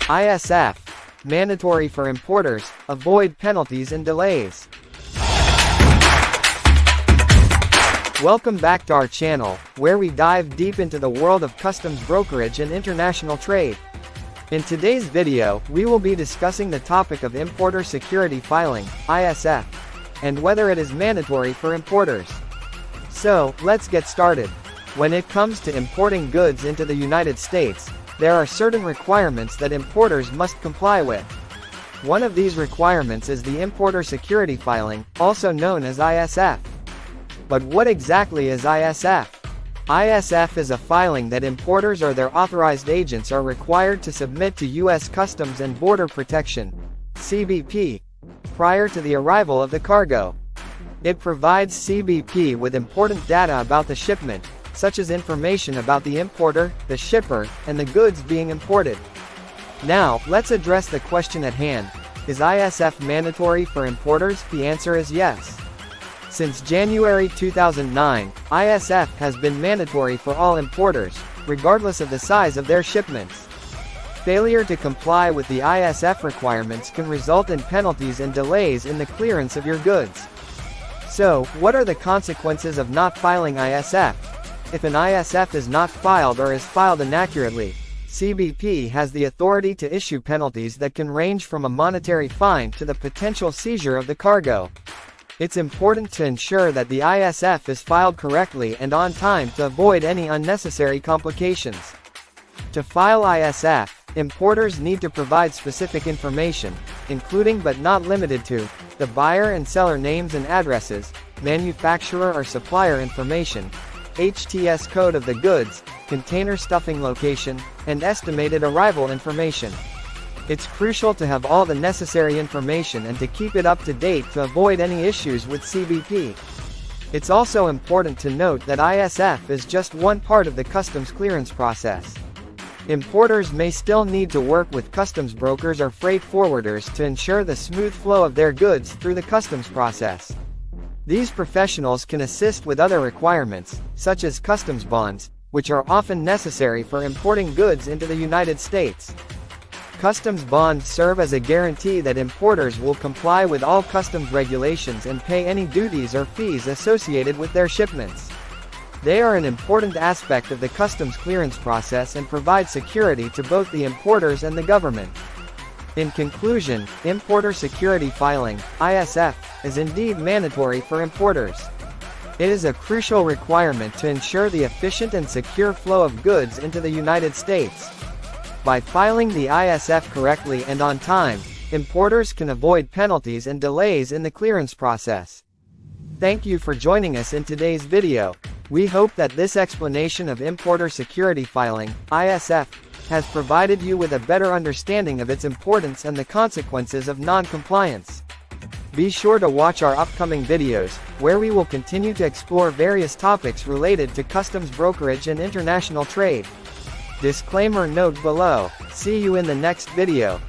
ISF. Mandatory for importers, avoid penalties and delays. Welcome back to our channel, where we dive deep into the world of customs brokerage and international trade. In today's video, we will be discussing the topic of importer security filing, ISF, and whether it is mandatory for importers. So, let's get started. When it comes to importing goods into the United States, there are certain requirements that importers must comply with. One of these requirements is the importer security filing, also known as ISF. But what exactly is ISF? ISF is a filing that importers or their authorized agents are required to submit to U.S. Customs and Border Protection, CBP, prior to the arrival of the cargo. It provides CBP with important data about the shipment, such as information about the importer, the shipper, and the goods being imported. Now, let's address the question at hand. Is ISF mandatory for importers? The answer is yes. Since January 2009, ISF has been mandatory for all importers, regardless of the size of their shipments. Failure to comply with the ISF requirements can result in penalties and delays in the clearance of your goods. So, what are the consequences of not filing ISF? If an ISF is not filed or is filed inaccurately, CBP has the authority to issue penalties that can range from a monetary fine to the potential seizure of the cargo. It's important to ensure that the ISF is filed correctly and on time to avoid any unnecessary complications. To file ISF, importers need to provide specific information, including but not limited to, the buyer and seller names and addresses, manufacturer or supplier information, HTS code of the goods, container stuffing location, and estimated arrival information. It's crucial to have all the necessary information and to keep it up to date to avoid any issues with CBP. It's also important to note that ISF is just one part of the customs clearance process. Importers may still need to work with customs brokers or freight forwarders to ensure the smooth flow of their goods through the customs process. These professionals can assist with other requirements, such as customs bonds, which are often necessary for importing goods into the United States. Customs bonds serve as a guarantee that importers will comply with all customs regulations and pay any duties or fees associated with their shipments. They are an important aspect of the customs clearance process and provide security to both the importers and the government. In conclusion, importer security filing, ISF, is indeed mandatory for importers. It is a crucial requirement to ensure the efficient and secure flow of goods into the United States. By filing the ISF correctly and on time, importers can avoid penalties and delays in the clearance process. Thank you for joining us in today's video. We hope that this explanation of importer security filing, ISF, has provided you with a better understanding of its importance and the consequences of non-compliance. Be sure to watch our upcoming videos, where we will continue to explore various topics related to customs brokerage and international trade. Disclaimer note below. See you in the next video.